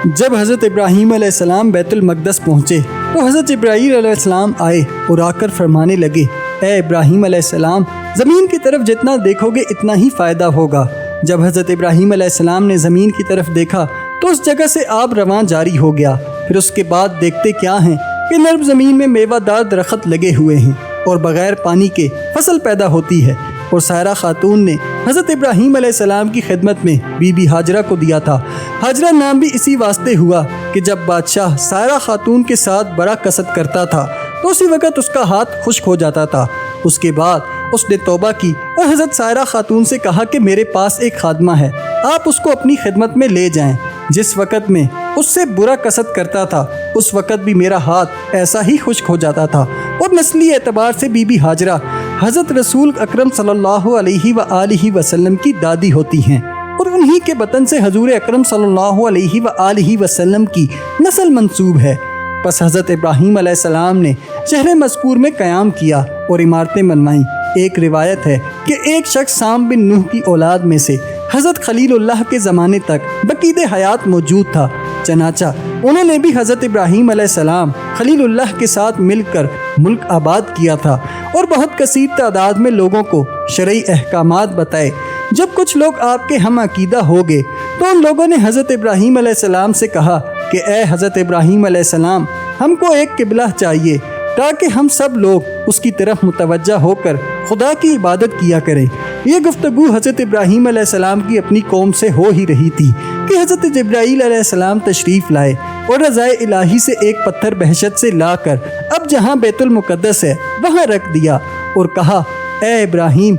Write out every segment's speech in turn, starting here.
جب حضرت ابراہیم علیہ السلام بیت المقدس پہنچے تو حضرت جبرائیل علیہ السلام آئے اور آ کر فرمانے لگے، اے ابراہیم علیہ السلام، زمین کی طرف جتنا دیکھو گے اتنا ہی فائدہ ہوگا۔ جب حضرت ابراہیم علیہ السلام نے زمین کی طرف دیکھا تو اس جگہ سے آب رواں جاری ہو گیا۔ پھر اس کے بعد دیکھتے کیا ہیں کہ نرم زمین میں میوہ دار درخت لگے ہوئے ہیں اور بغیر پانی کے فصل پیدا ہوتی ہے۔ اور سائرہ خاتون نے حضرت ابراہیم علیہ السلام کی خدمت میں بی بی ہاجرہ کو دیا تھا۔ ہاجرہ نام بھی اسی واسطے ہوا کہ جب بادشاہ سائرہ خاتون کے ساتھ بڑا قصد کرتا تھا تو اسی وقت اس کا ہاتھ خشک ہو جاتا تھا۔ اس کے بعد اس نے توبہ کی اور حضرت سائرہ خاتون سے کہا کہ میرے پاس ایک خادمہ ہے، آپ اس کو اپنی خدمت میں لے جائیں۔ جس وقت میں اس سے برا قصد کرتا تھا اس وقت بھی میرا ہاتھ ایسا ہی خشک ہو جاتا تھا۔ اور نسلی اعتبار سے بی بی ہاجرہ حضرت رسول اکرم صلی اللہ علیہ وآلہ وسلم کی دادی ہوتی ہیں، اور انہی کے بطن سے حضور اکرم صلی اللہ علیہ وآلہ وسلم کی نسل منسوب ہے۔ پس حضرت ابراہیم علیہ السلام نے شہر مذکور میں قیام کیا اور عمارتیں بنوائیں۔ ایک روایت ہے کہ ایک شخص سام بن نوح کی اولاد میں سے حضرت خلیل اللہ کے زمانے تک بقید حیات موجود تھا، چنانچہ انہوں نے بھی حضرت ابراہیم علیہ السلام خلیل اللہ کے ساتھ مل کر ملک آباد کیا تھا اور بہت کثیر تعداد میں لوگوں کو شرعی احکامات بتائے۔ جب کچھ لوگ آپ کے ہم عقیدہ ہو گئے تو ان لوگوں نے حضرت ابراہیم علیہ السلام سے کہا کہ اے حضرت ابراہیم علیہ السلام، ہم کو ایک قبلہ چاہیے تاکہ ہم سب لوگ اس کی طرف متوجہ ہو کر خدا کی عبادت کیا کریں۔ یہ گفتگو حضرت ابراہیم علیہ السلام کی اپنی قوم سے ہو ہی رہی تھی کہ حضرت جبرائیل علیہ السلام تشریف لائے اور رضائے الہی سے ایک پتھر بہشت سے لا کر اب جہاں بیت المقدس ہے وہاں رکھ دیا اور کہا، اے ابراہیم۔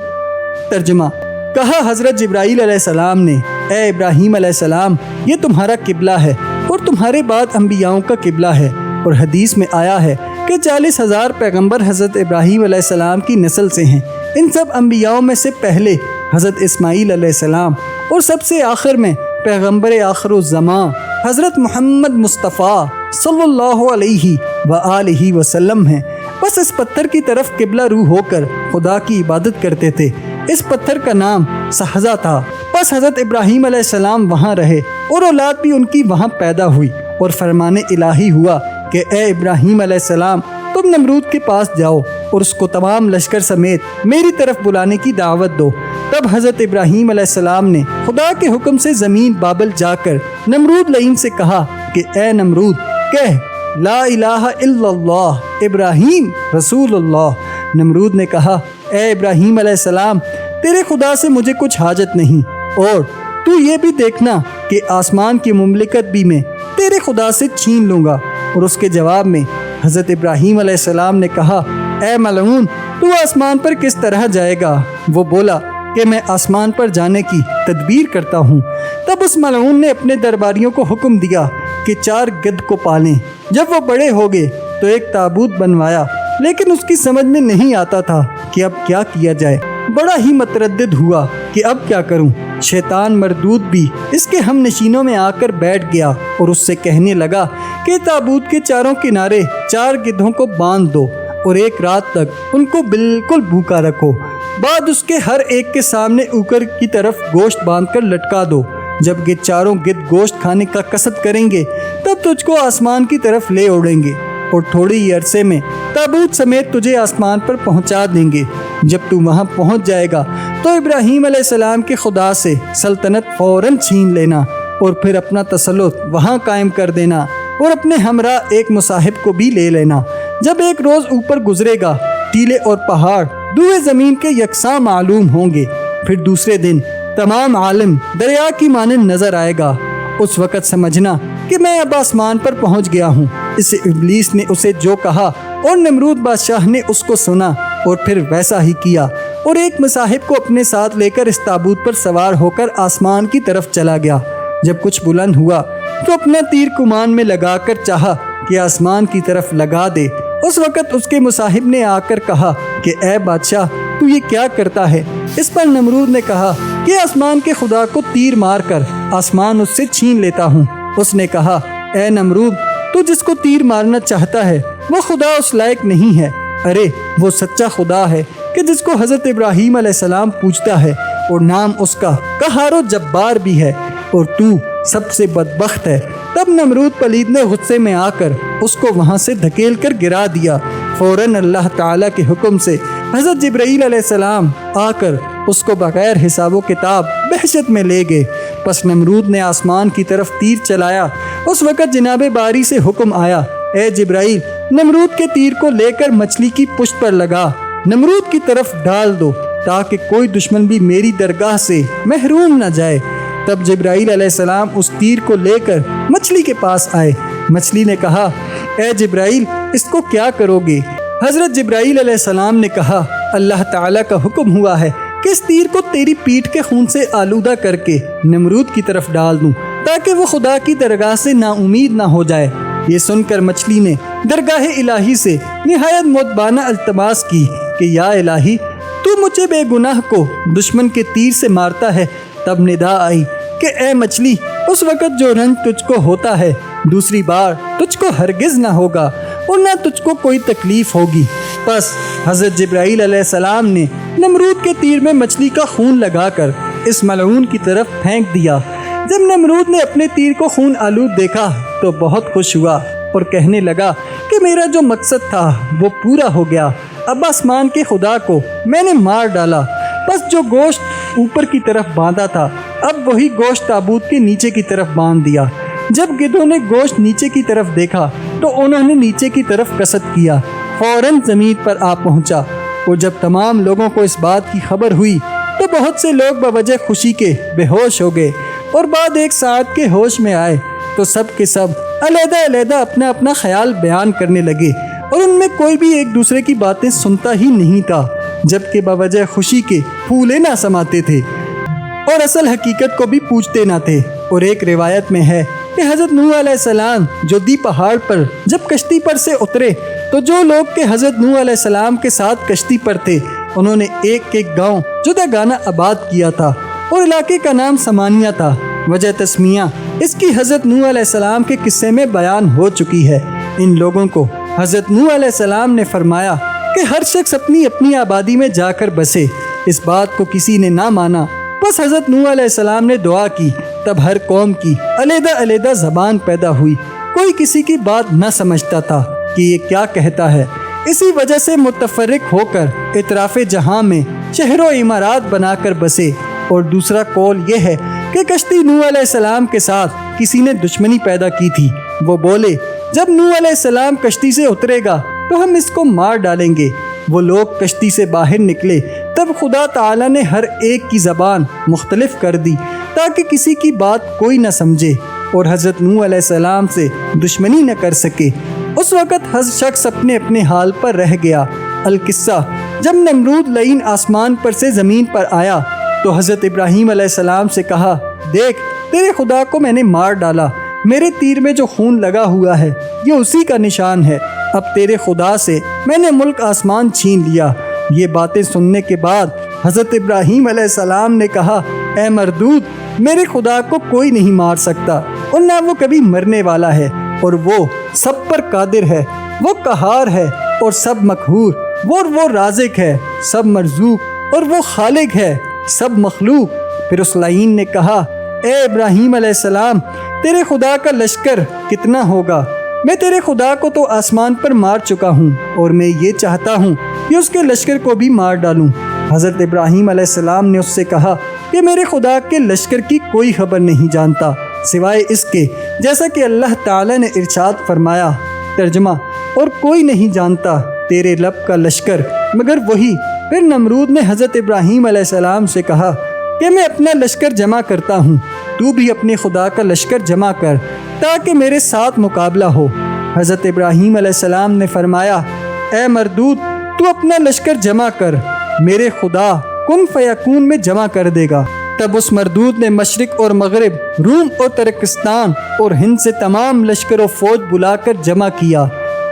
ترجمہ: کہا حضرت جبرائیل علیہ السلام نے، اے ابراہیم علیہ السلام، یہ تمہارا قبلہ ہے اور تمہارے بعد انبیاؤں کا قبلہ ہے۔ اور حدیث میں آیا ہے کہ 40,000 پیغمبر حضرت ابراہیم علیہ السلام کی نسل سے ہیں۔ ان سب انبیاؤں میں سے پہلے حضرت اسماعیل علیہ السلام اور سب سے آخر میں پیغمبر آخر الزمان حضرت محمد مصطفیٰ صلی اللہ علیہ وآلہ وسلم ہیں۔ بس اس پتھر کی طرف قبلہ رو ہو کر خدا کی عبادت کرتے تھے۔ اس پتھر کا نام سہزہ تھا۔ بس حضرت ابراہیم علیہ السلام وہاں رہے اور اولاد بھی ان کی وہاں پیدا ہوئی، اور فرمان الہی ہوا کہ اے ابراہیم علیہ السلام، تم نمرود کے پاس جاؤ اور اس کو تمام لشکر سمیت میری طرف بلانے کی دعوت دو۔ تب حضرت ابراہیم علیہ السلام نے خدا کے حکم سے زمین بابل جا کر نمرود لعین سے کہا کہ اے نمرود، کہہ لا الہ الا اللہ، ابراہیم رسول اللہ۔ نمرود نے کہا، اے ابراہیم علیہ السلام، تیرے خدا سے مجھے کچھ حاجت نہیں، اور تو یہ بھی دیکھنا کہ آسمان کی مملکت بھی میں تیرے خدا سے چھین لوں گا۔ اور اس کے جواب میں حضرت ابراہیم علیہ السلام نے کہا، اے ملعون، تو آسمان پر کس طرح جائے گا؟ وہ بولا کہ میں آسمان پر جانے کی تدبیر کرتا ہوں۔ تب اس ملعون نے اپنے درباریوں کو حکم دیا کہ 4 گدھ کو پالیں۔ جب وہ بڑے ہو گئے تو ایک تابوت بنوایا، لیکن اس کی سمجھ میں نہیں آتا تھا کہ اب کیا کیا جائے۔ بڑا ہی متردد ہوا کہ اب کیا کروں۔ شیطان مردود بھی اس کے ہم نشینوں میں آ کر بیٹھ گیا اور اس سے کہنے لگا کہ تابوت کے چاروں کنارے 4 گدھوں کو باندھ دو اور ایک رات تک ان کو بالکل بھوکا رکھو۔ بعد اس کے ہر ایک کے سامنے اوپر کی طرف گوشت باندھ کر لٹکا دو۔ جب یہ چاروں گدھ گوشت کھانے کا قصد کریں گے تب تجھ کو آسمان کی طرف لے اڑیں گے اور تھوڑی ہی عرصے میں تابوت سمیت تجھے آسمان پر پہنچا دیں گے۔ جب تو وہاں پہنچ جائے گا تو ابراہیم علیہ السلام کے خدا سے سلطنت فوراً چھین لینا اور پھر اپنا تسلط وہاں قائم کر دینا، اور اپنے ہمراہ ایک مصاحب کو بھی لے لینا۔ جب ایک روز اوپر گزرے گا، ٹیلے اور پہاڑ دوئے زمین کے یکساں معلوم ہوں گے۔ پھر دوسرے دن تمام عالم دریا کی مانند نظر آئے گا۔ اس وقت سمجھنا کہ میں اب آسمان پر پہنچ گیا ہوں۔ اس ابلیس نے اسے جو کہا اور نمرود بادشاہ نے اس کو سنا اور پھر ویسا ہی کیا، اور ایک مصاحب کو اپنے ساتھ لے کر اس تابوت پر سوار ہو کر آسمان کی طرف چلا گیا۔ جب کچھ بلند ہوا تو اپنا تیر کمان میں لگا کر چاہا کہ آسمان کی طرف لگا دے۔ اس وقت اس کے مصاحب نے آ کر کہا کہ اے بادشاہ، تو یہ کیا کرتا ہے؟ اس پر نمرود نے کہا کہ آسمان کے خدا کو تیر مار کر آسمان اس سے چھین لیتا ہوں۔ اس نے کہا، اے نمرود، تو جس کو تیر مارنا چاہتا ہے وہ خدا اس لائق نہیں ہے۔ ارے وہ سچا خدا ہے کہ جس کو حضرت ابراہیم علیہ السلام پوجتا ہے، اور نام اس کا قہار و جبار بھی ہے، اور تو سب سے بدبخت ہے تب نمرود پلید نے غصے میں آ کر اس کو وہاں سے دھکیل کر گرا دیا۔ فوراً اللہ تعالیٰ کے حکم سے حضرت جبرائیل علیہ السلام آ کر اس کو بغیر حساب و کتاب بہشت میں لے گئے۔ پس نمرود نے آسمان کی طرف تیر چلایا۔ اس وقت جناب باری سے حکم آیا، اے جبرائیل، نمرود کے تیر کو لے کر مچھلی کی پشت پر لگا، نمرود کی طرف ڈال دو تاکہ کوئی دشمن بھی میری درگاہ سے محروم نہ جائے۔ تب جبرائیل علیہ السلام اس تیر کو لے کر مچھلی کے پاس آئے۔ مچھلی نے کہا، اے جبرائیل، اس کو کیا کرو گے؟ حضرت جبرائیل علیہ السلام نے کہا، اللہ تعالیٰ کا حکم ہوا ہے کہ اس تیر کو تیری پیٹھ کے خون سے آلودہ کر کے نمرود کی طرف ڈال دوں تاکہ وہ خدا کی درگاہ سے نا امید نہ ہو جائے۔ یہ سن کر مچھلی نے درگاہ الہی سے نہایت مؤدبانہ التماس کی کہ یا الہی، تو مجھے بے گناہ کو دشمن کے تیر سے مارتا ہے۔ تب ندا آئی کہ اے مچھلی، اس وقت جو رنج تجھ کو ہوتا ہے دوسری بار تجھ کو ہرگز نہ ہوگا اور نہ تجھ کو کوئی تکلیف ہوگی۔ پس حضرت جبرائیل علیہ السلام نے نمرود کے تیر میں مچھلی کا خون لگا کر اس ملعون کی طرف پھینک دیا۔ جب نمرود نے اپنے تیر کو خون آلود دیکھا تو بہت خوش ہوا اور کہنے لگا کہ میرا جو مقصد تھا وہ پورا ہو گیا۔ اب آسمان کے خدا کو میں نے مار ڈالا۔ بس جو گوشت اوپر کی طرف باندھا تھا اب وہی گوشت تابوت کے نیچے کی طرف باندھ دیا۔ جب گدھوں نے گوشت نیچے کی طرف دیکھا تو انہوں نے نیچے کی طرف قصد کیا، فوراً زمین پر آ پہنچا۔ اور جب تمام لوگوں کو اس بات کی خبر ہوئی تو بہت سے لوگ بوجہ خوشی کے بے ہوش ہو گئے، اور بعد ایک ساعت کے ہوش میں آئے تو سب کے سب علیحدہ علیحدہ اپنا اپنا خیال بیان کرنے لگے، اور ان میں کوئی بھی ایک دوسرے کی باتیں سنتا ہی نہیں تھا، جبکہ بوجہ خوشی کے پھولے نہ سماتے تھے اور اصل حقیقت کو بھی پوچھتے نہ تھے۔ اور ایک روایت میں ہے کہ حضرت نوح علیہ السلام جودی پہاڑ پر جب کشتی پر سے اترے تو جو لوگ کہ حضرت نوح علیہ السلام کے ساتھ کشتی پر تھے انہوں نے ایک ایک گاؤں جدا گانا آباد کیا تھا، اور علاقے کا نام سمانیہ تھا۔ وجہ تسمیہ اس کی حضرت نوح علیہ السلام کے قصے میں بیان ہو چکی ہے۔ ان لوگوں کو حضرت نوح علیہ السلام نے فرمایا کہ ہر شخص اپنی اپنی آبادی میں جا کر بسے۔ اس بات کو کسی نے نہ مانا، بس حضرت نوح علیہ السلام نے دعا کی۔ تب ہر قوم کی علیحدہ علیحدہ زبان پیدا ہوئی، کوئی کسی کی بات نہ سمجھتا تھا کہ یہ کیا کہتا ہے۔ اسی وجہ سے متفرق ہو کر اطراف جہاں میں شہر و عمارات بنا کر بسے۔ اور دوسرا قول یہ ہے کہ کشتی نوح علیہ السلام کے ساتھ کسی نے دشمنی پیدا کی تھی۔ وہ بولے، جب نوح علیہ السلام کشتی سے اترے گا تو ہم اس کو مار ڈالیں گے۔ وہ لوگ کشتی سے باہر نکلے، تب خدا تعالیٰ نے ہر ایک کی زبان مختلف کر دی تاکہ کسی کی بات کوئی نہ سمجھے اور حضرت نوح علیہ السلام سے دشمنی نہ کر سکے۔ اس وقت ہر شخص اپنے اپنے حال پر رہ گیا۔ القصہ، جب نمرود لعین آسمان پر سے زمین پر آیا تو حضرت ابراہیم علیہ السلام سے کہا، دیکھ، تیرے خدا کو میں نے مار ڈالا، میرے تیر میں جو خون لگا ہوا ہے یہ اسی کا نشان ہے۔ اب تیرے خدا سے میں نے ملک آسمان چھین لیا۔ یہ باتیں سننے کے بعد حضرت ابراہیم علیہ السلام نے کہا، اے مردود، میرے خدا کو کوئی نہیں مار سکتا اور نہ وہ کبھی مرنے والا ہے، اور وہ سب پر قادر ہے، وہ قہار ہے اور سب مقہور، وہ رازق ہے، سب مرزوق، اور وہ خالق ہے، سب مخلوق۔ پھر اس لعین نے کہا، اے ابراہیم علیہ السلام، تیرے خدا کا لشکر کتنا ہوگا؟ میں تیرے خدا کو تو آسمان پر مار چکا ہوں اور میں یہ چاہتا ہوں کہ اس کے لشکر کو بھی مار ڈالوں۔ حضرت ابراہیم علیہ السلام نے اس سے کہا کہ میرے خدا کے لشکر کی کوئی خبر نہیں جانتا سوائے اس کے جیسا کہ اللہ تعالی نے ارشاد فرمایا۔ ترجمہ، اور کوئی نہیں جانتا تیرے رب کا لشکر مگر وہی۔ پھر نمرود نے حضرت ابراہیم علیہ السلام سے کہا کہ میں اپنا لشکر جمع کرتا ہوں، تو بھی اپنے خدا کا لشکر جمع کر تاکہ میرے ساتھ مقابلہ ہو۔ حضرت ابراہیم علیہ السلام نے فرمایا، اے مردود، تو اپنا لشکر جمع کر، میرے خدا کن فیکون میں جمع کر دے گا۔ تب اس مردود نے مشرق اور مغرب، روم اور ترکستان اور ہند سے تمام لشکر و فوج بلا کر جمع کیا۔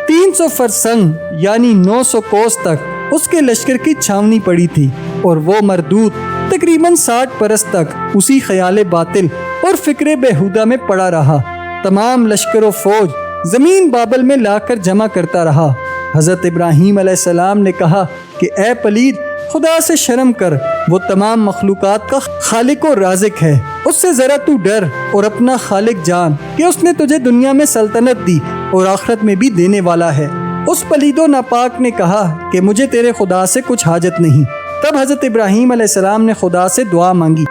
300 فرسنگ یعنی 900 کوس تک اس کے لشکر کی چھاونی پڑی تھی، اور وہ مردود تقریباً 60 برس تک اسی خیال باطل اور فکر بےہودہ میں پڑا رہا۔ تمام لشکر و فوج زمین بابل میں لا کر جمع کرتا رہا۔ حضرت ابراہیم علیہ السلام نے کہا کہ اے پلید، خدا سے شرم کر، وہ تمام مخلوقات کا خالق و رازق ہے۔ اس سے ذرا تو ڈر اور اپنا خالق جان کہ اس نے تجھے دنیا میں سلطنت دی اور آخرت میں بھی دینے والا ہے۔ اس پلید و ناپاک نے کہا کہ مجھے تیرے خدا سے کچھ حاجت نہیں۔ تب حضرت ابراہیم علیہ السلام نے خدا سے دعا مانگی،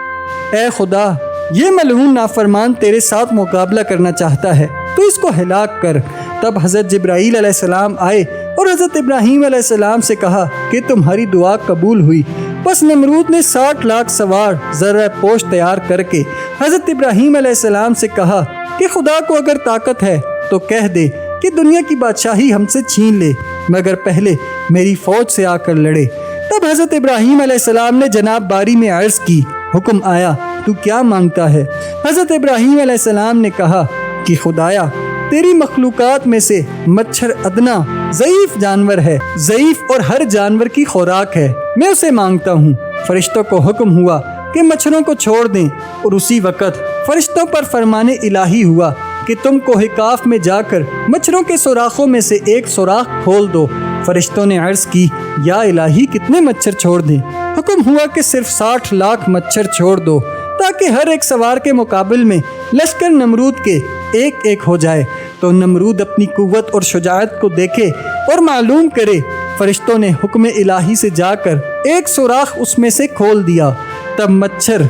اے خدا، یہ ملعون نافرمان تیرے ساتھ مقابلہ کرنا چاہتا ہے، تو اس کو ہلاک کر۔ تب حضرت جبرائیل علیہ السلام آئے اور حضرت ابراہیم علیہ السلام سے کہا کہ تمہاری دعا قبول ہوئی۔ بس نمرود نے 60 لاکھ سوار زرہ پوش تیار کر کے حضرت ابراہیم علیہ السلام سے کہا کہ خدا کو اگر طاقت ہے تو کہہ دے کہ دنیا کی بادشاہی ہم سے چھین لے، مگر پہلے میری فوج سے آ کر لڑے۔ تب حضرت ابراہیم علیہ السلام نے جناب باری میں عرض کی، حکم آیا، تو کیا مانگتا ہے؟ حضرت ابراہیم علیہ السلام نے کہا کہ خدایا، تیری مخلوقات میں سے مچھر ادنا ضعیف جانور ہے، ضعیف اور ہر جانور کی خوراک ہے، میں اسے مانگتا ہوں۔ فرشتوں کو حکم ہوا کہ مچھروں کو چھوڑ دیں، اور اسی وقت فرشتوں پر فرمان الہی ہوا کہ تم کوہ کاف میں جا کر مچھروں کے سوراخوں میں سے ایک سوراخ کھول دو۔ فرشتوں نے عرض کی، یا الہی، کتنے مچھر چھوڑ دیں؟ حکم ہوا کہ صرف 60 لاکھ مچھر چھوڑ دو، تاکہ ہر ایک سوار کے مقابل میں لشکر نمرود کے ایک ایک ہو جائے، تو نمرود اپنی قوت اور شجاعت کو دیکھے اور معلوم کرے۔ فرشتوں نے حکم الہی سے جا کر ایک سوراخ اس میں سے کھول دیا۔ تب مچھر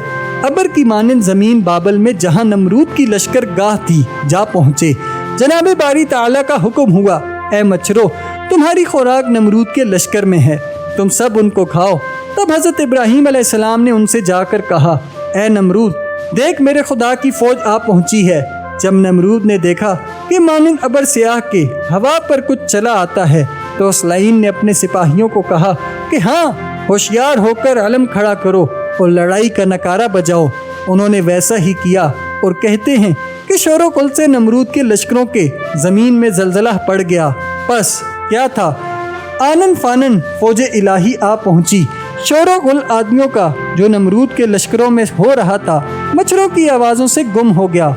ابر کی مانند زمین بابل میں جہاں نمرود کی لشکر گاہ تھی جا پہنچے۔ جناب باری تعالیٰ کا حکم ہوا، اے مچھرو، تمہاری خوراک نمرود کے لشکر میں ہے، تم سب ان کو کھاؤ۔ تب حضرت ابراہیم علیہ السلام نے ان سے جا کر کہا، اے نمرود، دیکھ میرے خدا کی فوج آ پہنچی ہے۔ جب نمرود نے دیکھا کہ مانند ابر سیاہ کے ہوا پر کچھ چلا آتا ہے، تو اس لعین نے اپنے سپاہیوں کو کہا کہ ہاں، ہوشیار ہو کر علم کھڑا کرو اور لڑائی کا نکارہ بجاؤ۔ انہوں نے ویسا ہی کیا، اور کہتے ہیں کہ شور و غل سے نمرود کے لشکروں کے زمین میں زلزلہ پڑ گیا۔ پس کیا تھا، آنن فانن فوج الہی آ پہنچی۔ شور و غل آدمیوں کا جو نمرود کے لشکروں میں ہو رہا تھا، مچھروں کی آوازوں سے گم ہو گیا،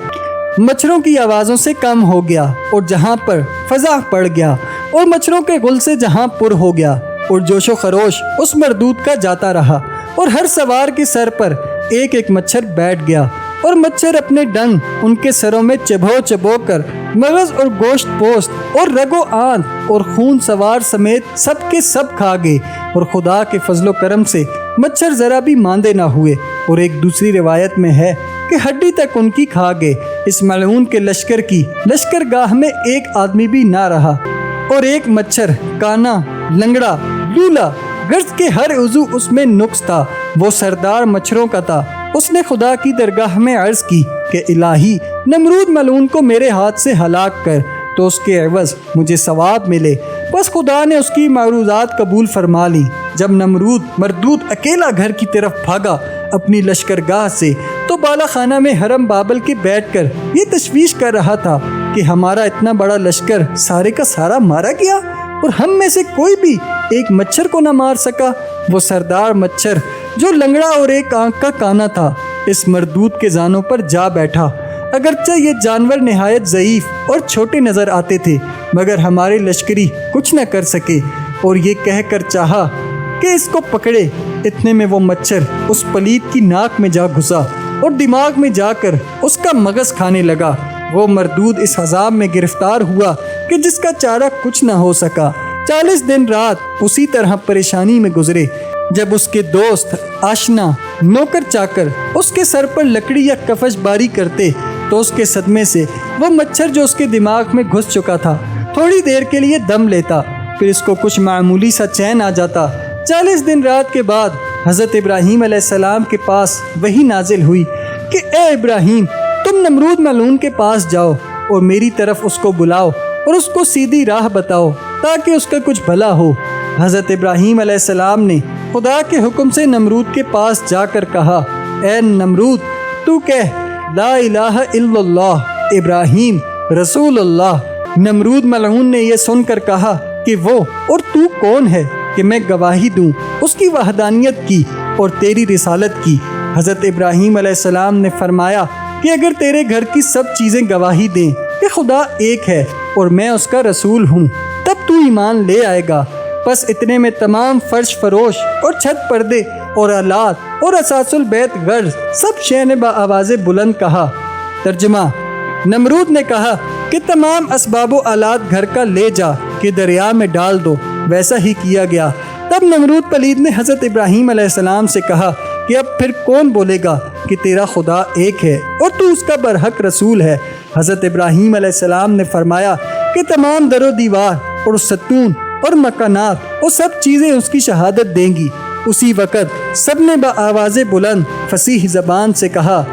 مچھروں کی آوازوں سے کم ہو گیا، اور جہاں پر فضا پڑ گیا، اور مچھروں کے غل سے جہاں پر ہو گیا، اور جوش و خروش اس مردود کا جاتا رہا، اور ہر سوار کے سر پر ایک ایک مچھر بیٹھ گیا، اور مچھر اپنے ڈنگ ان کے سروں میں چبو چبو کر مغز اور گوشت پوست اور رگ و آنت اور خون سوار سمیت سب کے سب کھا گئے، اور خدا کے فضل و کرم سے مچھر ذرا بھی ماندے نہ ہوئے، اور ایک دوسری روایت میں ہے کہ ہڈی تک ان کی کھا گئے۔ اس ملعون کے لشکر کی لشکر گاہ میں ایک آدمی بھی نہ رہا، اور ایک مچھر کانا، لنگڑا، لولا، غرض کے ہر عضو اس میں نقص تھا، وہ سردار مچھروں کا تھا۔ اس نے خدا کی درگاہ میں عرض کی کہ الہی، نمرود ملعون کو میرے ہاتھ سے ہلاک کر، تو اس کے عوض مجھے ثواب ملے۔ بس خدا نے اس کی معروضات قبول فرما لی۔ جب نمرود مردود اکیلا گھر کی طرف بھاگا اپنی لشکرگاہ سے، تو بالا خانہ میں حرم بابل کے بیٹھ کر یہ تشویش کر رہا تھا کہ ہمارا اتنا بڑا لشکر سارے کا سارا مارا گیا، اور ہم میں سے کوئی بھی ایک مچھر کو نہ مار سکا۔ وہ سردار مچھر جو لنگڑا اور ایک آنکھ کا کانا تھا، اس مردود کے زانوں پر جا بیٹھا۔ اگرچہ یہ جانور نہایت ضعیف اور چھوٹے نظر آتے تھے، مگر ہمارے لشکری کچھ نہ کر سکے، اور یہ کہہ کر چاہا کہ اس کو پکڑے۔ اتنے میں وہ مچھر اس پلید کی ناک میں جا گھسا اور دماغ میں جا کر اس کا مغز کھانے لگا۔ وہ مردود اس عذاب میں گرفتار ہوا کہ جس کا چارہ کچھ نہ ہو سکا۔ 40 دن رات اسی طرح پریشانی میں گزرے۔ جب اس کے دوست، آشنا، نوکر چاکر اس کے سر پر لکڑی یا کفش باری کرتے، تو اس کے صدمے سے وہ مچھر جو اس کے دماغ میں گھس چکا تھا تھوڑی دیر کے لیے دم لیتا، پھر اس کو کچھ معمولی سا چین آ جاتا۔ 40 دن رات کے بعد حضرت ابراہیم علیہ السلام کے پاس وحی نازل ہوئی کہ اے ابراہیم، تم نمرود ملعون کے پاس جاؤ اور میری طرف اس کو بلاؤ اور اس کو سیدھی راہ بتاؤ تاکہ اس کا کچھ بھلا ہو۔ حضرت ابراہیم علیہ السلام نے خدا کے حکم سے نمرود کے پاس جا کر کہا، اے نمرود، تو کہہ لا الہ الا اللہ، ابراہیم رسول اللہ۔ نمرود ملعون نے یہ سن کر کہا کہ وہ اور تو کون ہے کہ میں گواہی دوں اس کی وحدانیت کی اور تیری رسالت کی۔ حضرت ابراہیم علیہ السلام نے فرمایا کہ اگر تیرے گھر کی سب چیزیں گواہی دیں کہ خدا ایک ہے اور میں اس کا رسول ہوں، تب تو ایمان لے آئے گا۔ بس اتنے میں تمام فرش فروش اور چھت پردے اور آلات اور اساس البیت غرض سب شے نے بآواز بلند کہا۔ ترجمہ: نمرود نے کہا کہ تمام اسباب و آلات گھر کا لے جا کہ دریا میں ڈال دو۔ ویسا ہی کیا گیا۔ تب نمرود پلید نے حضرت ابراہیم علیہ السلام سے کہا کہ اب پھر کون بولے گا کہ تیرا خدا ایک ہے اور تو اس کا برحق رسول ہے؟ حضرت ابراہیم علیہ السلام نے فرمایا کہ تمام در و دیوار اور ستون اور مکانات اور سب چیزیں اس کی شہادت دیں گی۔ اسی وقت سب نے بآواز بلند فصیح زبان سے کہا: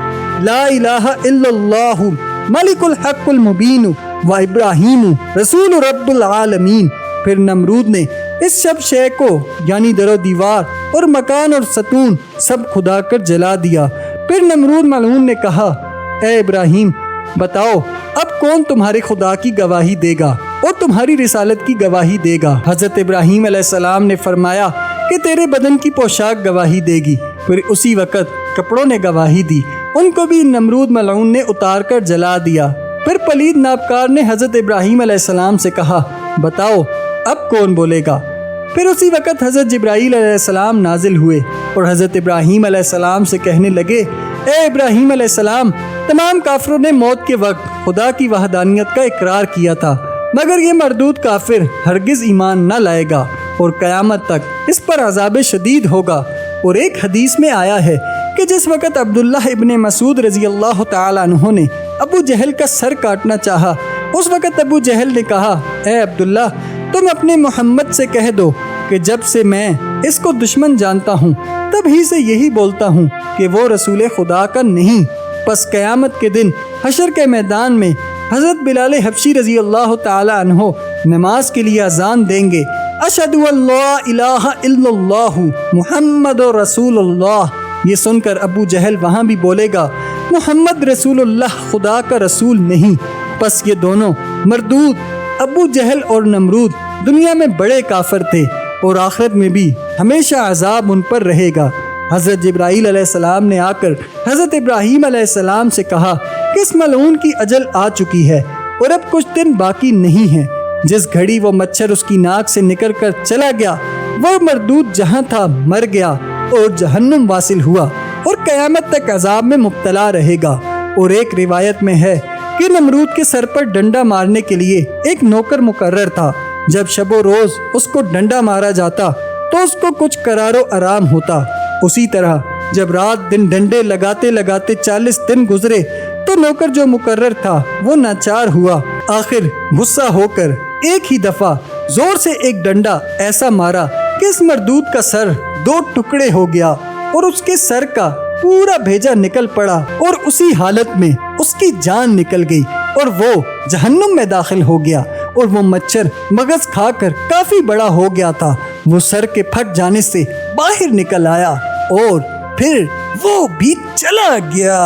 لا الہ الا اللہ ملک الحق المبین و ابراہیم رسول رب العالمین۔ پھر نمرود نے اس سب شے کو یعنی در و دیوار اور مکان اور ستون سب خدا کر جلا دیا۔ پھر نمرود ملعون نے کہا: اے ابراہیم، بتاؤ اب کون تمہارے خدا کی گواہی دے گا اور تمہاری رسالت کی گواہی دے گا؟ حضرت ابراہیم علیہ السلام نے فرمایا کہ تیرے بدن کی پوشاک گواہی دے گی۔ پھر اسی وقت کپڑوں نے گواہی دی، ان کو بھی نمرود ملعون نے اتار کر جلا دیا۔ پھر پلید نابکار نے حضرت ابراہیم علیہ السلام سے کہا: بتاؤ اب کون بولے گا؟ پھر اسی وقت حضرت جبرائیل علیہ السلام نازل ہوئے اور حضرت ابراہیم علیہ السلام سے کہنے لگے: اے ابراہیم علیہ السلام، تمام کافروں نے موت کے وقت خدا کی وحدانیت کا اقرار کیا تھا، مگر یہ مردود کافر ہرگز ایمان نہ لائے گا اور قیامت تک اس پر عذاب شدید ہوگا۔ اور ایک حدیث میں آیا ہے کہ جس وقت عبداللہ ابن مسعود رضی اللہ تعالیٰ عنہ نے ابو جہل کا سر کاٹنا چاہا، اس وقت ابو جہل نے کہا: اے عبداللہ، تم اپنے محمد سے کہہ دو کہ جب سے میں اس کو دشمن جانتا ہوں تب ہی سے یہی بولتا ہوں کہ وہ رسول خدا کا نہیں۔ پس قیامت کے دن حشر کے میدان میں حضرت بلال حبشی رضی اللہ تعالی عنہ نماز کے لیے اذان دیں گے: اشہد ان لا الہ الا اللہ محمد رسول اللہ۔ یہ سن کر ابو جہل وہاں بھی بولے گا: محمد رسول اللہ خدا کا رسول نہیں۔ پس یہ دونوں مردود ابو جہل اور نمرود دنیا میں بڑے کافر تھے اور آخرت میں بھی ہمیشہ عذاب ان پر رہے گا۔ حضرت جبرائیل علیہ السلام نے آ کر حضرت ابراہیم علیہ السلام سے کہا کہ اس ملعون کی اجل آ چکی ہے اور اب کچھ دن باقی نہیں ہیں۔ جس گھڑی وہ مچھر اس کی ناک سے نکل کر چلا گیا، وہ مردود جہاں تھا مر گیا اور جہنم واصل ہوا اور قیامت تک عذاب میں مبتلا رہے گا۔ اور ایک روایت میں ہے کہ نمرود کے سر پر ڈنڈا مارنے کے لیے ایک نوکر مقرر تھا۔ جب شب و روز اس کو ڈنڈا مارا جاتا تو اس کو کچھ قرار و آرام ہوتا۔ اسی طرح جب رات دن ڈنڈے لگاتے لگاتے 40 دن گزرے تو نوکر جو مقرر تھا وہ ناچار ہوا۔ آخر غصہ ہو کر ایک ہی دفعہ زور سے ایک ڈنڈا ایسا مارا کہ اس مردود کا سر 2 ٹکڑے ہو گیا اور اس کے سر کا پورا بھیجا نکل پڑا اور اسی حالت میں اس کی جان نکل گئی اور وہ جہنم میں داخل ہو گیا۔ اور وہ مچھر مغز کھا کر کافی بڑا ہو گیا تھا، وہ سر کے پھٹ جانے سے باہر نکل آیا اور پھر وہ بھی چلا گیا۔